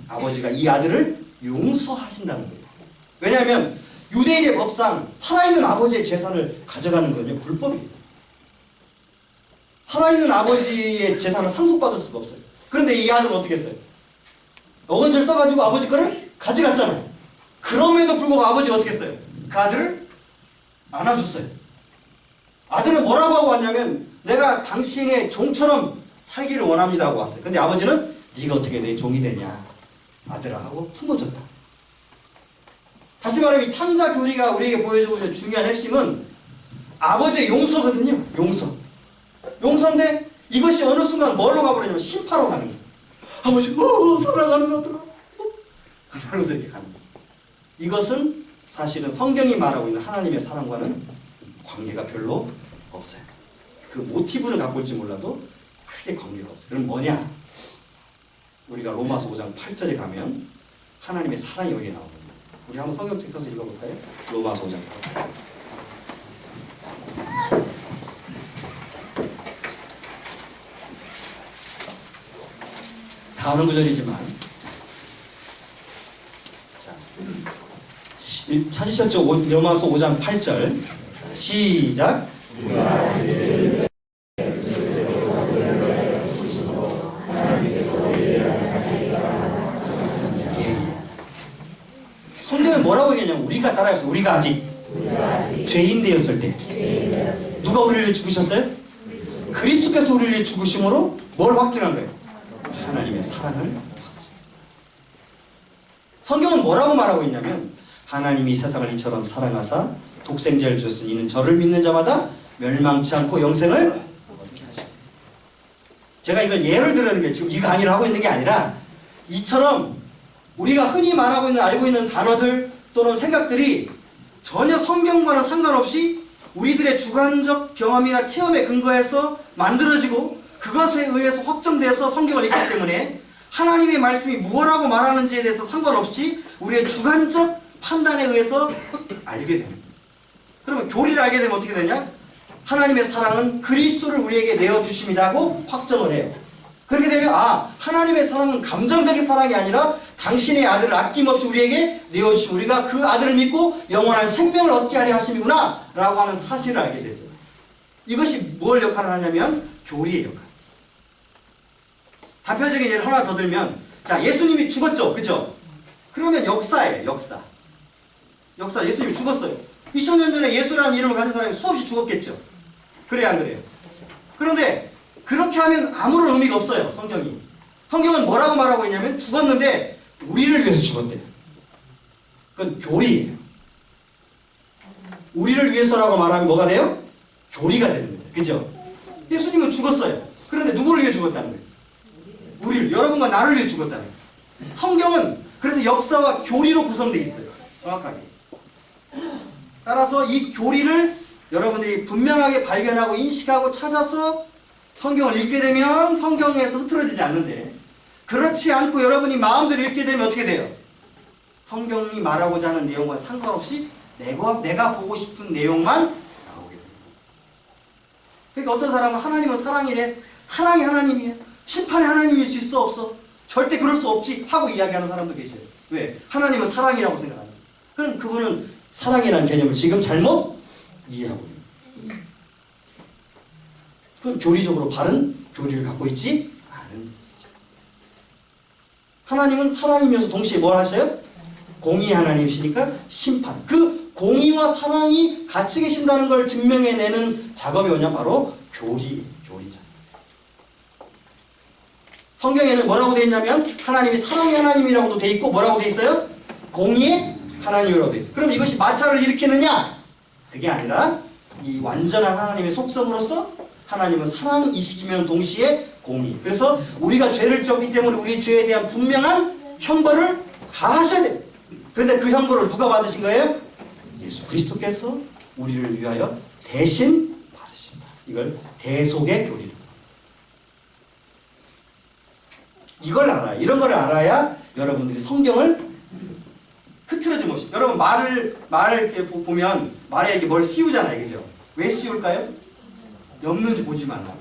아버지가 이 아들을 용서하신다는 거예요. 왜냐하면 유대인의 법상 살아있는 아버지의 재산을 가져가는 건요, 불법이에요. 살아있는 아버지의 재산을 상속받을 수가 없어요. 그런데 이 아들은 어떻게 했어요? 어거지를 써가지고 아버지 거를 가져갔잖아요. 그럼에도 불구하고 아버지가 어떻게 했어요? 그 아들을 안아줬어요. 아들은 뭐라고 하고 왔냐면 내가 당신의 종처럼 살기를 원합니다 하고 왔어요. 근데 아버지는 네가 어떻게 내 종이 되냐 아들아 하고 품어줬다. 다시 말하면 이 탕자 교리가 우리에게 보여주고 있는 중요한 핵심은 아버지의 용서거든요. 용서인데 이것이 어느 순간 뭘로 가버리냐면 심파로 가는 거예요. 아버지 사랑하는 아들아 그러면서 이렇게 가는 거예요. 이것은 사실은 성경이 말하고 있는 하나님의 사랑과는 관계가 별로 없어요. 그 모티브를 갖고 올지 몰라도 크게 관계가 없어요. 그럼 뭐냐? 우리가 로마서 5장 8절에 가면 하나님의 사랑이 여기에 나오거든요. 우리 한번 성경책 펴서 읽어볼까요? 로마서 5장 8절. 나오는 구절이지만 자, 찾으셨죠? 로마서 5장 8절 시작. 성경에 뭐라고 얘기하냐면 우리가 따라해서 우리가 아직 죄인 되었을 때 누가 우리를 위해 죽으셨어요? 그리스도께서 우리를 위해 죽으심으로 뭘 확증한 거예요? 하나님의 사랑을 확증. 성경은 뭐라고 말하고 있냐면 하나님이 세상을 이처럼 사랑하사 독생자를 주셨으니 이는 저를 믿는 자마다 멸망치 않고 영생을 얻게 하시고. 제가 이걸 예를 들어는 게 지금 이 강의를 하고 있는 게 아니라 이처럼 우리가 흔히 말하고 있는 알고 있는 단어들 또는 생각들이 전혀 성경과는 상관없이 우리들의 주관적 경험이나 체험에 근거해서 만들어지고 그것에 의해서 확정돼서 성경을 읽기 때문에 하나님의 말씀이 무엇라고 말하는지에 대해서 상관없이 우리의 주관적 판단에 의해서 알게 됩니다. 그러면 교리를 알게 되면 어떻게 되냐? 하나님의 사랑은 그리스도를 우리에게 내어주심이라고 확정을 해요. 그렇게 되면 하나님의 사랑은 감정적인 사랑이 아니라 당신의 아들을 아낌없이 우리에게 내어주시고 우리가 그 아들을 믿고 영원한 생명을 얻게 하려 하심이구나 라고 하는 사실을 알게 되죠. 이것이 뭘 역할을 하냐면 교리의 역할. 대표적인 예를 하나 더 들면 자 예수님이 죽었죠. 그죠? 그러면 역사예요. 역사 예수님이 죽었어요. 2000년 전에 예수라는 이름을 가진 사람이 수없이 죽었겠죠. 그래야 안 그래요? 그런데 그렇게 하면 아무런 의미가 없어요. 성경이. 성경은 뭐라고 말하고 있냐면 죽었는데 우리를 위해서 죽었대요. 그건 교리예요. 우리를 위해서라고 말하면 뭐가 돼요? 교리가 되는 거예요. 그죠? 예수님은 죽었어요. 그런데 누구를 위해 죽었다는 거예요? 우리를, 여러분과 나를 위해 죽었다는 거예요. 성경은 그래서 역사와 교리로 구성되어 있어요. 정확하게. 따라서 이 교리를 여러분들이 분명하게 발견하고 인식하고 찾아서 성경을 읽게 되면 성경에서 흐트러지지 않는데 그렇지 않고 여러분이 마음대로 읽게 되면 어떻게 돼요? 성경이 말하고자 하는 내용과 상관없이 내가 보고 싶은 내용만 나오게 됩니다. 그러니까 어떤 사람은 하나님은 사랑이래. 사랑이 하나님이에요. 심판이 하나님일 수 있어 없어? 절대 그럴 수 없지 하고 이야기하는 사람도 계셔요. 왜? 하나님은 사랑이라고 생각합니다. 그럼 그분은 사랑이라는 개념을 지금 잘못 이해하고 있는. 그건 교리적으로 바른 교리를 갖고 있지 않은. 하나님은 사랑이면서 동시에 뭘 하셔요? 공의 하나님이시니까 심판. 그 공의와 사랑이 같이 계신다는 걸 증명해내는 작업이 뭐냐? 바로 교리자. 성경에는 뭐라고 되어 있냐면 하나님이 사랑의 하나님이라고도 되어 있고 뭐라고 되어 있어요? 공의의 하나님이라고 되어 있어요. 그럼 이것이 마찰을 일으키느냐? 그게 아니라 이 완전한 하나님의 속성으로서 하나님은 사랑이시기면 동시에 공의. 그래서 우리가 죄를 지었기 때문에 우리 죄에 대한 분명한 형벌을 가하셔야 돼요. 그런데 그 형벌을 누가 받으신 거예요? 예수 그리스도께서 우리를 위하여 대신 받으신다. 이걸 대속의 교리를. 이걸 알아야, 이런 걸 알아야 여러분들이 성경을 흐트러짐 없이. 여러분 말을 이렇게 보면 말에 이렇게 뭘 씌우잖아요. 그죠? 왜 씌울까요? 엮는지 보지 말라.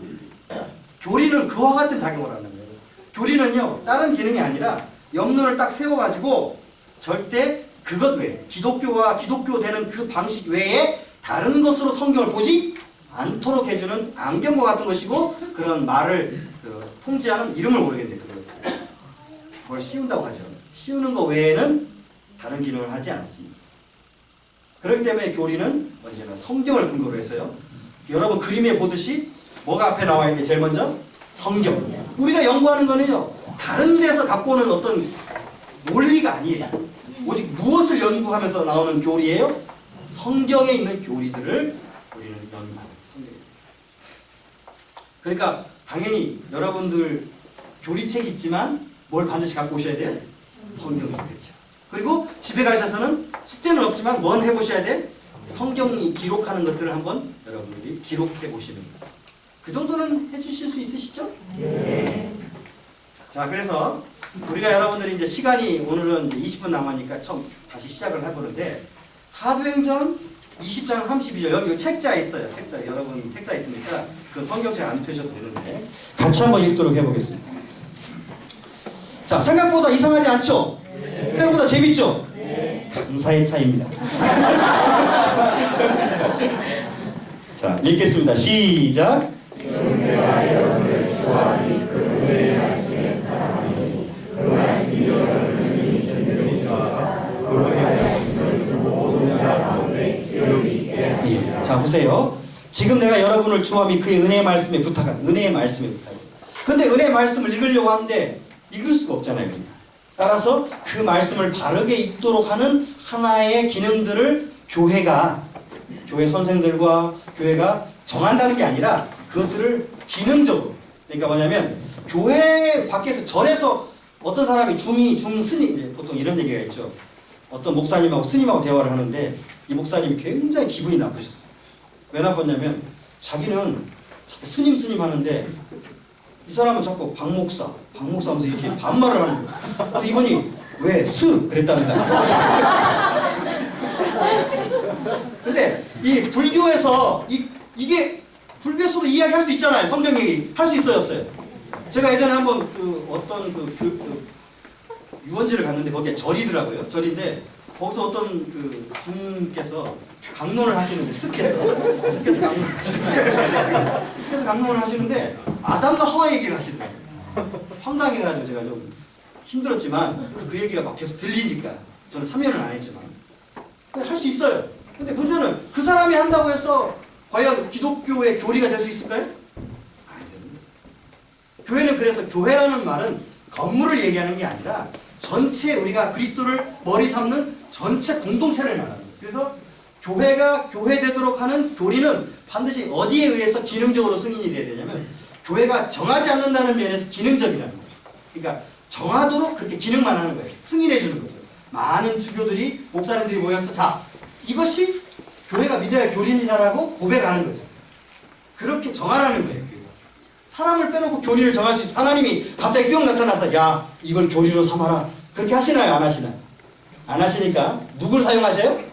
교리는 그와 같은 작용을 하는 거예요. 교리는요, 다른 기능이 아니라 염론을 딱 세워가지고 절대 그것 외에, 기독교가 기독교 되는 그 방식 외에 다른 것으로 성경을 보지 않도록 해주는 안경과 같은 것이고, 그런 말을 통제하는 이름을 모르겠는데, 그걸 씌운다고 하죠. 씌우는 것 외에는 다른 기능을 하지 않습니다. 그렇기 때문에 교리는 언제나 성경을 근거로 해서요. 여러분 그림에 보듯이 뭐가 앞에 나와 있는데 제일 먼저 성경. 우리가 연구하는 거는요, 다른 데서 갖고 오는 어떤 논리가 아니에요. 오직 무엇을 연구하면서 나오는 교리예요? 성경에 있는 교리들을 우리는 연구하는 성경이에요. 그러니까 당연히 여러분들 교리책 있지만 뭘 반드시 갖고 오셔야 돼요? 성경이겠죠. 그리고 집에 가셔서는 숙제는 없지만 뭔 해보셔야 돼? 성경이 기록하는 것들을 한번 여러분들이 기록해 보시는 거예요. 그 정도는 해주실 수 있으시죠? 네. 자, 그래서 우리가 여러분들이 이제 시간이 오늘은 이제 20분 남았으니까 처음 다시 시작을 해보는데, 사도행전 20장 32절 여기 책자에 있어요. 책자 여러분 책자에 있으니까 그 성경책 안 펴셔도 되는데 같이 한번 읽도록 해보겠습니다. 자, 생각보다 이상하지 않죠? 생각보다 재밌죠? 감사의 차이입니다. 자, 읽겠습니다. 시작. 성경과 여러분을 주와 그 은혜의 말씀에 따라하니 그 말씀이 여러분이 견디로서 그분의 말씀을 그 모든 자 가운데 기억이 있게 하시리라. 자, 보세요. 지금 내가 여러분을 주와 및 그의 은혜의 말씀에 부탁한 은혜의 말씀에 부탁해요. 근데 은혜의 말씀을 읽으려고 하는데 읽을 수가 없잖아요. 그냥. 따라서 그 말씀을 바르게 읽도록 하는 하나의 기능들을 교회 선생들과 교회가 정한다는 게 아니라 그것들을 기능적으로, 그러니까 뭐냐면 교회 밖에서 절에서 어떤 사람이 중스님, 보통 이런 얘기가 있죠. 어떤 목사님하고 스님하고 대화를 하는데 이 목사님이 굉장히 기분이 나쁘셨어요. 왜 나빴냐면 자기는 자꾸 스님 하는데 이 사람은 자꾸 박목사 하면서 이렇게 반말을 하는 거예요. 이분이 왜 그랬답니다. 근데 이 불교에서 이게 불교에서도 이야기할 수 있잖아요. 성경 얘기 할 수 있어요, 없어요? 제가 예전에 한번 어떤 유원지를 갔는데 거기에 절이더라고요. 절인데 거기서 어떤 중께서 강론을 하시는데 스케서 강론을 하시는데 아담과 하와 얘기를 하시더라고요. 황당해가지고 제가 좀 힘들었지만 그 얘기가 막 계속 들리니까 저는 참여는 안 했지만 할 수 있어요. 근데 문제는 그 사람이 한다고 해서 과연 기독교의 교리가 될 수 있을까요? 아니 됩니다. 교회는 그래서 교회라는 말은 건물을 얘기하는 게 아니라 전체 우리가 그리스도를 머리 삼는 전체 공동체를 말하는 거예요. 그래서 교회가 교회되도록 하는 교리는 반드시 어디에 의해서 기능적으로 승인이 돼야 되냐면 교회가 정하지 않는다는 면에서 기능적이라는 거예요. 그러니까 정하도록 그렇게 기능만 하는 거예요. 승인해 주는 거죠. 많은 주교들이 목사님들이 모여서 자 이것이 교회가 믿어야 할 교리입니다라고 고백하는 거죠. 그렇게 정하라는 거예요. 사람을 빼놓고 교리를 정할 수 있어. 하나님이 갑자기 뿅 나타나서 야 이걸 교리로 삼아라. 그렇게 하시나요? 안 하시나요? 안 하시니까 누굴 사용하세요?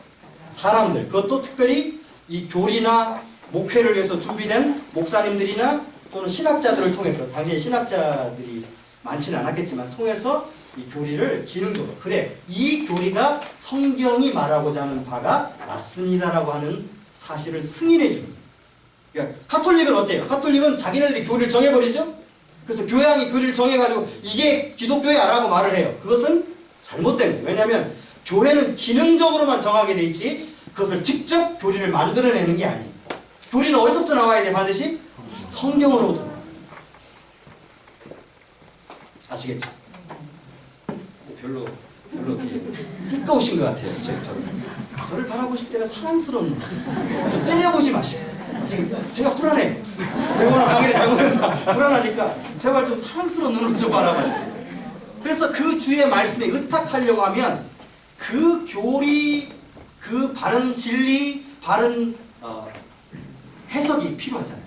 사람들. 그것도 특별히 이 교리나 목회를 위해서 준비된 목사님들이나 또는 신학자들을 통해서, 당시에 신학자들이 많지는 않았겠지만 통해서 이 교리를 기능적으로 그래 이 교리가 성경이 말하고자 하는 바가 맞습니다라고 하는 사실을 승인해 주는 거예요. 그러니까 카톨릭은 어때요? 카톨릭은 자기네들이 교리를 정해버리죠? 그래서 교회장이 교리를 정해가지고 이게 기독교야 라고 말을 해요. 그것은 잘못된 거예요. 왜냐하면 교회는 기능적으로만 정하게 돼 있지 그것을 직접 교리를 만들어내는 게 아니에요. 교리는 어디서부터 나와야 돼? 반드시 성경으로부터 나와요. 아시겠죠? 별로 띠꺼우신 것 같아요. 저를 바라보실 때는 사랑스러운 좀 째려보지 마시고 지금 제가 불안해. 오늘 강의를 잘못했다. 불안하니까 제발 좀 사랑스러운 눈으로 좀 바라봐주세요. 그래서 그 주의 말씀에 의탁하려고 하면 그 교리, 그 바른 진리, 바른 해석이 필요하잖아요.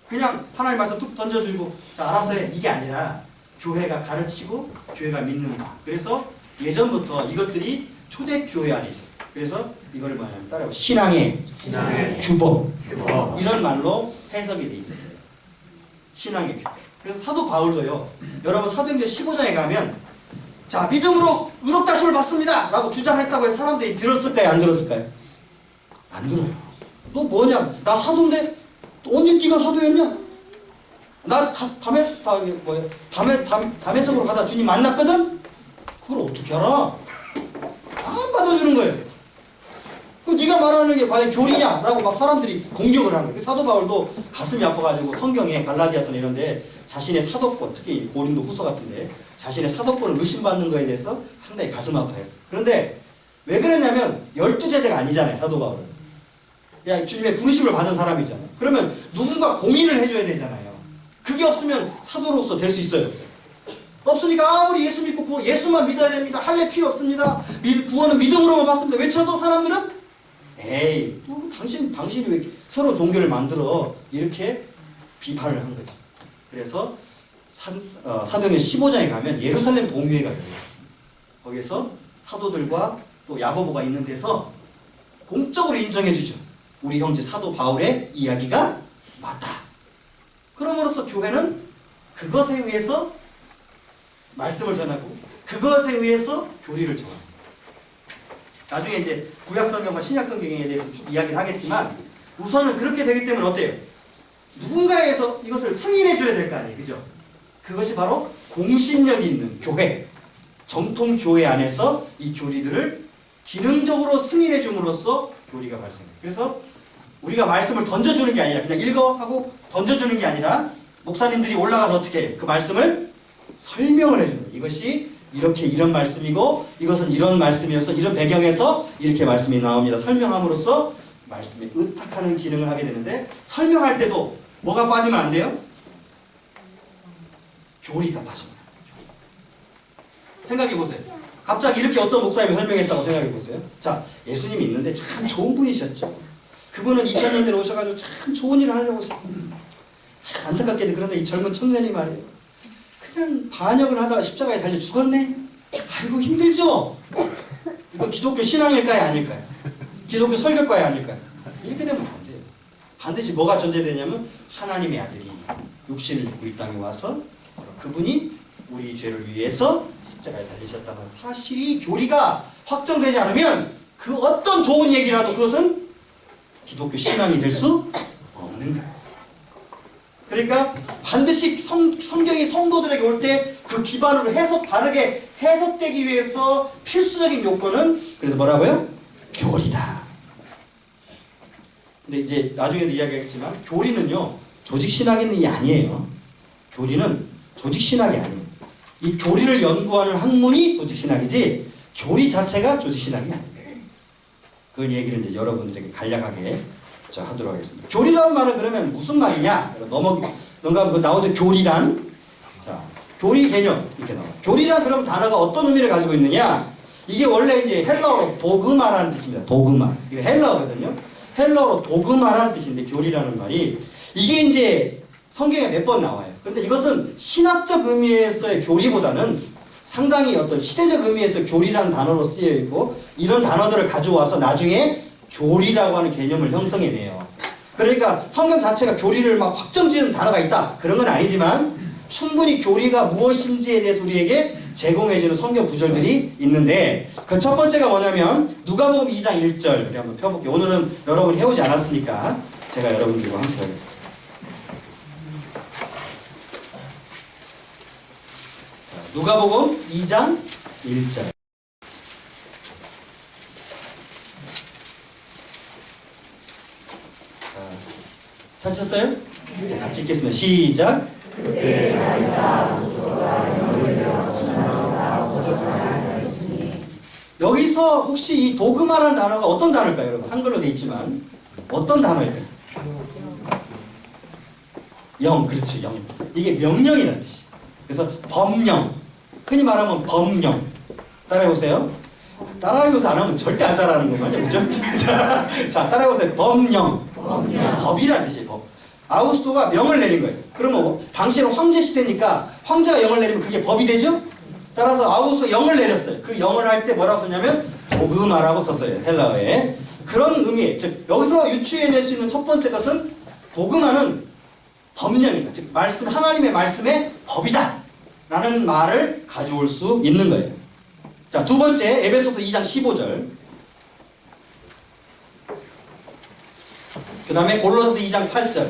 그냥 하나님 말씀 뚝 던져주고 자 알아서 해 이게 아니라 교회가 가르치고 교회가 믿는 바. 그래서 예전부터 이것들이 초대교회 안에 있었어요. 그래서 이걸 뭐냐면 따라해보 신앙의 규범 이런 말로 해석이 돼 있었어요. 신앙의 규범. 그래서 사도 바울도요. 여러분 사도행전 15장에 가면 자 믿음으로 의롭다심을 받습니다 라고 주장했다고 해서 사람들이 들었을까요? 안 들었을까요? 안 들어요. 너 뭐냐? 나 사도인데 언제 네가 사도였냐? 나 담에성으로 가다 주님 만났거든? 그걸 어떻게 알아? 안 받아주는 거예요. 그럼 네가 말하는 게 과연 교리냐? 라고 막 사람들이 공격을 하는 거예요. 사도 바울도 가슴이 아파가지고 성경에 갈라디아서나 이런데 자신의 사도권, 특히 고린도 후서 같은데 자신의 사도권을 의심받는 거에 대해서 상당히 가슴 아파했어요. 그런데 왜 그러냐면 12제자가 아니잖아요. 사도 바울은. 야, 주님의 부르심을 받은 사람이잖아요. 그러면 누군가 공인을 해줘야 되잖아요. 그게 없으면 사도로서 될 수 있어요? 없어요? 없으니까 아무리 예수 믿고 예수만 믿어야 됩니다. 할례 필요 없습니다. 구원은 믿음으로만 받습니다. 외쳐도 사람들은 에이 당신이 왜 서로 종교를 만들어 이렇게 비판을 한 거죠. 그래서 사도행전 15장에 가면 예루살렘 공회가 열려요. 거기서 사도들과 또 야고보가 있는 데서 공적으로 인정해 주죠. 우리 형제 사도 바울의 이야기가 맞다. 그럼으로써 교회는 그것에 의해서 말씀을 전하고 그것에 의해서 교리를 정합니다. 나중에 이제 구약성경과 신약성경에 대해서 쭉 이야기를 하겠지만 우선은 그렇게 되기 때문에 어때요? 누군가에서 이것을 승인해 줘야 될 거 아니에요. 그죠? 그것이 바로 공신력이 있는 교회, 정통 교회 안에서 이 교리들을 기능적으로 승인해 줌으로써 교리가 발생해요. 그래서 우리가 말씀을 던져주는 게 아니라 그냥 읽어 하고 던져주는 게 아니라 목사님들이 올라가서 어떻게 해요? 그 말씀을 설명을 해줘요. 이것이 이렇게 이런 말씀이고 이것은 이런 말씀이어서 이런 배경에서 이렇게 말씀이 나옵니다. 설명함으로써 말씀에 의탁하는 기능을 하게 되는데 설명할 때도 뭐가 빠지면 안 돼요? 교리가 빠집니다. 생각해 보세요. 갑자기 이렇게 어떤 목사님이 설명했다고 생각해 보세요. 자, 예수님이 있는데 참 좋은 분이셨죠. 그분은 2000년대에 오셔가지고 참 좋은 일을 하려고 하셨습니다. 안타깝게도 그런데 이 젊은 청년이 말이에요. 그냥 반역을 하다가 십자가에 달려 죽었네. 아이고 힘들죠. 이거 기독교 신앙일까요, 아닐까요? 기독교 설교과에 아닐까요? 이렇게 되면 안 돼요. 반드시 뭐가 전제되냐면 하나님의 아들이 육신을 입고 이 땅에 와서 그분이 우리 죄를 위해서 십자가에 달리셨다는 사실이 교리가 확정되지 않으면 그 어떤 좋은 얘기라도 그것은 기독교 신앙이 될 수 없는 거예요. 그러니까 반드시 성경이 성도들에게 올 때 그 기반으로 바르게 해석되기 위해서 필수적인 요건은 그래서 뭐라고요? 교리다. 근데 이제 나중에도 이야기하겠지만 교리는요 조직신학이 아니에요. 교리는 조직신학이 아니에요. 이 교리를 연구하는 학문이 조직신학이지 교리 자체가 조직신학이 아니에요. 그 얘기를 이제 여러분들에게 간략하게 하도록 하겠습니다. 교리라는 말은 그러면 무슨 말이냐? 뭔가 나오죠. 교리란. 자, 교리 개념 이렇게 나와. 교리란 그럼 단어가 어떤 의미를 가지고 있느냐? 이게 원래 이제 헬라어로 도그마라는 뜻입니다. 도그마. 이게 헬라어거든요. 헬라어로 도그마라는 뜻인데 교리라는 말이 이게 이제 성경에 몇 번 나와요. 그런데 이것은 신학적 의미에서의 교리보다는 상당히 어떤 시대적 의미에서 교리라는 단어로 쓰여 있고 이런 단어들을 가져와서 나중에 교리라고 하는 개념을 형성해내요. 그러니까 성경 자체가 교리를 막 확정지은 단어가 있다. 그런 건 아니지만 충분히 교리가 무엇인지에 대해서 우리에게 제공해주는 성경 구절들이 있는데 그 첫 번째가 뭐냐면 누가복음 2장 1절 우리 한번 펴볼게요. 오늘은 여러분이 해오지 않았으니까 제가 여러분들과 함께 하겠습니다. 누가복음 2장 1절 찾으셨어요? 네, 같이 읽겠습니다. 시작. 그때 가이사 부소가 여기서 혹시 이 도그마라는 단어가 어떤 단어일까요, 여러분? 한글로 돼 있지만 어떤 단어일까요? 영, 그렇죠, 영. 이게 명령이라는 뜻이. 그래서 법령, 흔히 말하면 법령. 따라해보세요. 따라해보세요. 안 하면 절대 안 따라하는 거죠, 그죠? 자, 따라해보세요. 법령. 법이라는 뜻이에요. 법. 아우구스토가 명을 내린 거예요. 그러면 당시에는 황제 시대니까 황제가 영을 내리면 그게 법이 되죠? 따라서 아우구스토가 영을 내렸어요. 그 영을 할 때 뭐라고 썼냐면 도그마라고 썼어요. 헬라어에. 그런 의미, 즉 여기서 유추해낼 수 있는 첫 번째 것은 도그마는 법령이다. 즉 말씀, 하나님의 말씀의 법이다 라는 말을 가져올 수 있는 거예요. 자, 두 번째 에베소서 2장 15절 그 다음에 골로새서 2장 8절.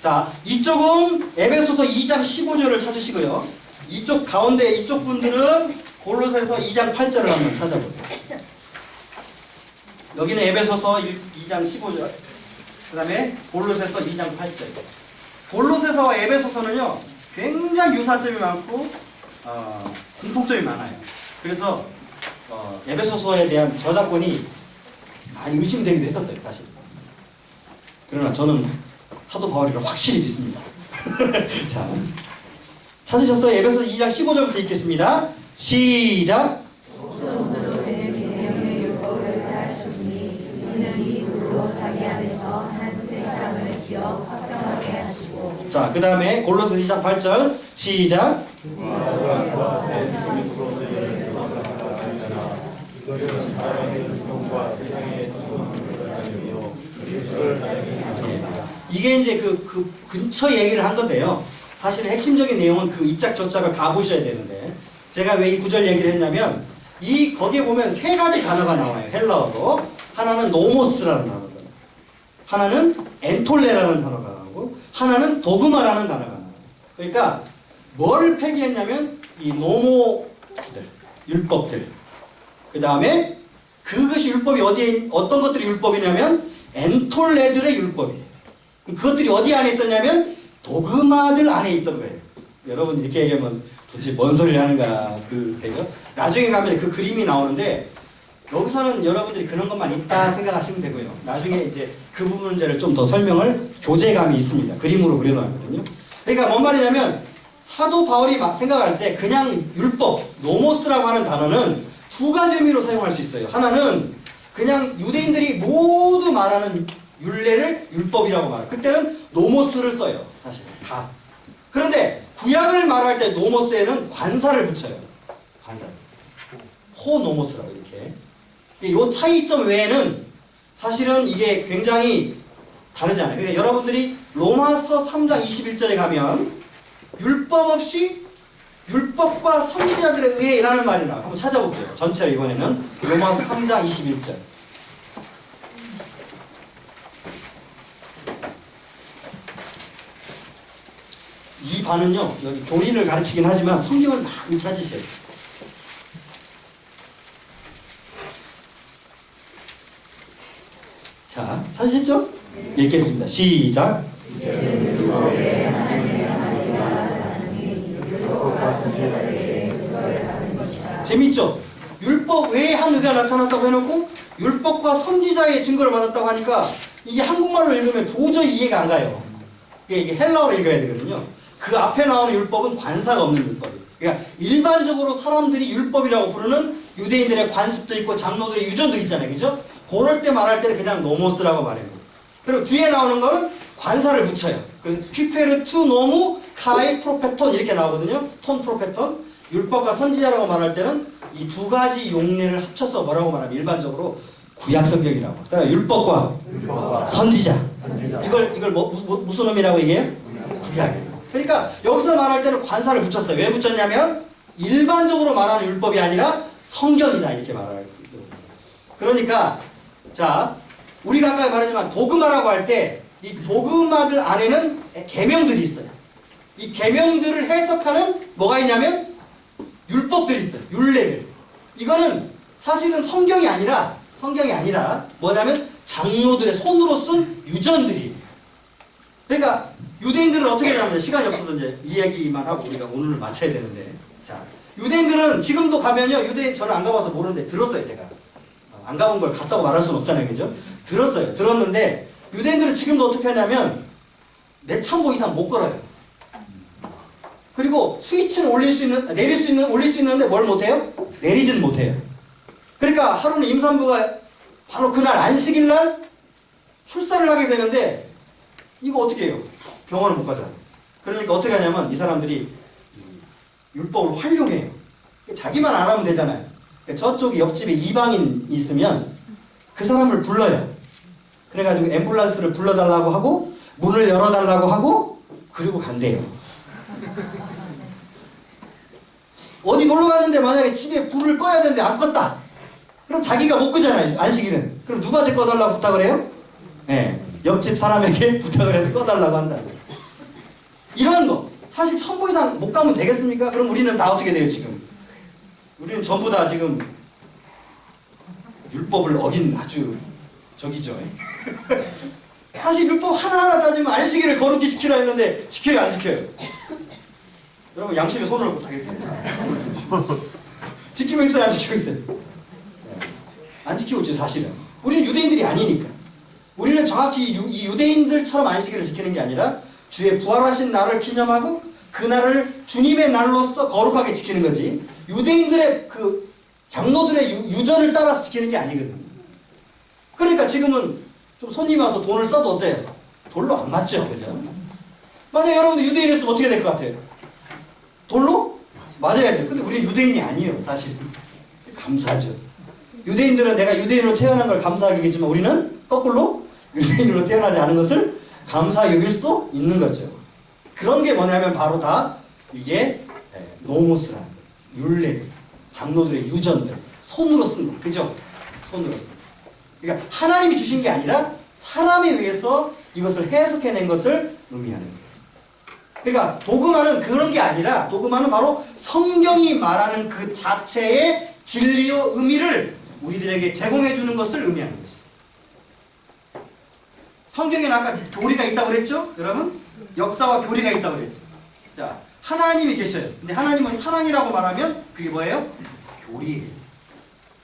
자, 이쪽은 에베소서 2장 15절을 찾으시고요. 이쪽 가운데 이쪽 분들은 골로새서 2장 8절을 한번 찾아보세요. 여기는 에베소서 2장 15절. 그 다음에 골로새서 2장 8절. 골로새서와 에베소서는요 굉장히 유사점이 많고 공통점이 많아요. 그래서 에베소서에 대한 저작권이 많이 의심되기도 했었어요, 사실. 그러나 저는 사도 바울이를 확실히 믿습니다. 자, 찾으셨어요? 에베소서 2장 15절부터 읽겠습니다. 시작. 자, 그 다음에 골로새 2장 8절 시작. 이게 이제 그 근처 얘기를 한 건데요. 사실 핵심적인 내용은 그 이짝 저짝을 가보셔야 되는데 제가 왜 이 구절 얘기를 했냐면 거기에 보면 세 가지 단어가 나와요. 헬라어로. 하나는 노모스라는 단어가 나와요. 하나는 엔톨레라는 단어가 나오고 하나는 도그마라는 단어가 나와요. 그러니까 뭘 폐기했냐면 이 노모스들, 율법들. 그 다음에 그것이 율법이 어떤 것들이 율법이냐면 엔톨레들의 율법이에요. 그것들이 어디 안에 있었냐면 도그마들 안에 있던 거예요. 여러분 이렇게 얘기하면 도대체 뭔 소리를 하는가 그죠? 나중에 가면 그 그림이 나오는데 여기서는 여러분들이 그런 것만 있다 생각하시면 되고요. 나중에 이제 그 부분들을 좀 더 설명을 교재감이 있습니다. 그림으로 그려놨거든요. 그러니까 뭔 말이냐면 사도 바울이 생각할 때 그냥 율법, 노모스라고 하는 단어는 두 가지 의미로 사용할 수 있어요. 하나는 그냥 유대인들이 모두 말하는 율례를 율법이라고 말해요. 그때는 노모스를 써요. 사실 다. 그런데 구약을 말할 때 노모스에는 관사를 붙여요. 관사. 호노모스라고 이렇게. 이 차이점 외에는 사실은 이게 굉장히 다르잖아요. 그러니까 여러분들이 로마서 3장 21절에 가면 율법 없이 율법과 선지자들에 의해 라는 말이 나와요. 한번 찾아볼게요. 전체로 이번에는 로마서 3장 21절. 이 반은요, 여기 교리를 가르치긴 하지만 성경을 많이 찾으셔야 돼요. 자, 찾으셨죠? 읽겠습니다. 시작. 재밌죠? 율법 외에 한 의가 나타났다고 해놓고 율법과 선지자의 증거를 받았다고 하니까 이게 한국말로 읽으면 도저히 이해가 안 가요. 이게 헬라어로 읽어야 되거든요. 그 앞에 나오는 율법은 관사가 없는 율법이에요. 그러니까 일반적으로 사람들이 율법이라고 부르는 유대인들의 관습도 있고 장로들의 유전도 있잖아요. 그죠? 그럴 때 말할 때는 그냥 노모스라고 말해요. 그리고 뒤에 나오는 거는 관사를 붙여요. 그래서 피페르투 노무 카이 프로페톤 이렇게 나오거든요. 톤 프로페톤. 율법과 선지자라고 말할 때는 이 두 가지 용례를 합쳐서 뭐라고 말하면 일반적으로 구약 성경이라고. 그러니까 율법과 선지자. 이걸 무슨 의미라고 얘기해요? 구약이에요. 그러니까 여기서 말할 때는 관사를 붙였어요. 왜 붙였냐면 일반적으로 말하는 율법이 아니라 성경이다 이렇게 말할 거예요. 그러니까 자 우리가 아까 말했지만 도그마라고 할 때 이 도그마들 안에는 계명들이 있어요. 이 계명들을 해석하는 뭐가 있냐면 율법들이 있어요. 율례들. 이거는 사실은 성경이 아니라 뭐냐면 장로들의 손으로 쓴 유전들이. 그러니까 유대인들은 어떻게 하냐면 시간이 없어서 이제 이 얘기만 하고 우리가 오늘 마쳐야 되는데 자 유대인들은 지금도 가면요 유대인 저는 안 가봐서 모르는데 들었어요 제가 안 가본 걸 갔다고 말할 수는 없잖아요 그죠? 들었는데 유대인들은 지금도 어떻게 하냐면 몇 천보 이상 못 걸어요. 그리고 스위치는 올릴 수 있는데 뭘 못해요? 내리지는 못해요. 그러니까 하루는 임산부가 바로 그날 안식일 날 출산을 하게 되는데 이거 어떻게 해요? 병원을 못 가잖아요. 그러니까 어떻게 하냐면 이 사람들이 율법을 활용해요. 자기만 안 하면 되잖아요. 저쪽에 옆집에 이방인 있으면 그 사람을 불러요. 그래가지고 앰뷸런스를 불러달라고 하고 문을 열어달라고 하고 그리고 간대요. 어디 놀러 갔는데 만약에 집에 불을 꺼야 되는데 안 껐다. 그럼 자기가 못 끄잖아요. 안식일은. 그럼 누구한테 꺼달라고 부탁을 해요? 네. 옆집 사람에게 부탁을 해서 꺼달라고 한다. 이런 거. 사실 1000보 이상 못 가면 되겠습니까? 그럼 우리는 다 어떻게 돼요, 지금? 우리는 전부 다 지금 율법을 어긴 아주 저기죠. 사실 율법 하나하나 따지면 안식일을 거룩히 지키라 했는데 지켜요, 안 지켜요? 여러분 양심에 손을 얹고 다 이렇게 지키고 있어요, 안 지키고 있어요? 안 지키고 있죠, 사실은. 우리는 유대인들이 아니니까. 우리는 정확히 이 유대인들처럼 안식일을 지키는 게 아니라 주의 부활하신 날을 기념하고 그 날을 주님의 날로서 거룩하게 지키는 거지 유대인들의 그 장로들의 유전을 따라서 지키는 게 아니거든요. 그러니까 지금은 좀 손님 와서 돈을 써도 어때요? 돌로 안 맞죠, 그죠? 만약 여러분들 유대인이었으면 어떻게 될 것 같아요? 돌로? 맞아야죠. 근데 우리는 유대인이 아니에요, 사실. 감사하죠. 유대인들은 내가 유대인으로 태어난 걸 감사하게 여기지만 우리는 거꾸로 유대인으로 태어나지 않은 것을 감사하게 여길 수도 있는 거죠. 그런 게 뭐냐면 바로 다 이게 노모스라는 거예요. 율례들, 장로들의 유전들 손으로 쓴 거, 그죠? 손으로 쓴 거. 그러니까 하나님이 주신 게 아니라 사람에 의해서 이것을 해석해낸 것을 의미하는 거예요. 그러니까 도그마는 그런 게 아니라 도그마는 바로 성경이 말하는 그 자체의 진리의 의미를 우리들에게 제공해 주는 것을 의미하는 것이죠. 성경에는 아까 교리가 있다고 그랬죠? 여러분? 역사와 교리가 있다고 그랬죠. 자, 하나님이 계셔요. 근데 하나님은 사랑이라고 말하면 그게 뭐예요? 교리예요.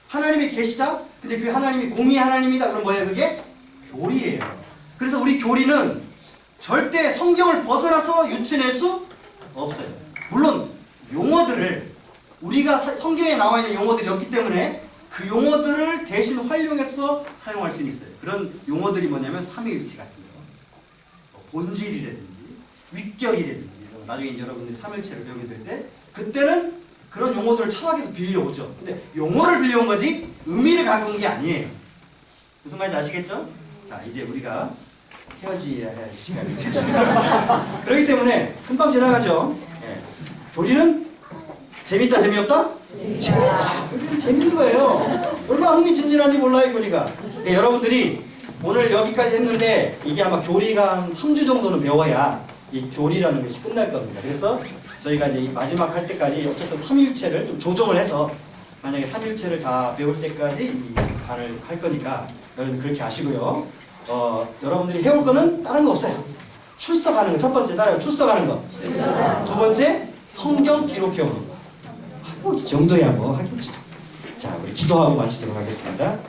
하나님이 계시다? 근데 그 하나님이 공의 하나님이다. 그럼 뭐예요? 그게 교리예요. 그래서 우리 교리는 절대 성경을 벗어나서 유추해낼 수 없어요. 물론 용어들을 우리가 성경에 나와 있는 용어들이었기 때문에 그 용어들을 대신 활용해서 사용할 수는 있어요. 그런 용어들이 뭐냐면 삼위일체 같은 거, 본질이라든지 윗격이라든지 나중에 여러분들이 삼위일체를 배우게 될 때 그때는 그런 용어들을 철학에서 빌려오죠. 근데 용어를 빌려온 거지 의미를 가져온 게 아니에요. 무슨 말인지 아시겠죠? 자, 이제 우리가 헤어져야 할 시간이 됐습니다. 그렇기 때문에 금방 지나가죠. 예. 교리는 재밌다, 재미없다? 재밌다. 교리는 재밌는 거예요. 얼마나 흥미진진한지 몰라요, 교리가. 예, 여러분들이 오늘 여기까지 했는데 이게 아마 교리가 한 3주 정도는 배워야 이 교리라는 것이 끝날 겁니다. 그래서 저희가 이제 마지막 할 때까지 어쨌든 3일체를 좀 조정을 해서 만약에 3일체를 다 배울 때까지 이 반을 할 거니까 여러분 그렇게 아시고요. 여러분들이 해올 거는 다른 거 없어요. 출석하는 거. 첫 번째 따라요. 출석하는 거. 두 번째 성경 기록해오는 거. 이 정도야 뭐 하겠지. 자, 우리 기도하고 마치도록 하겠습니다.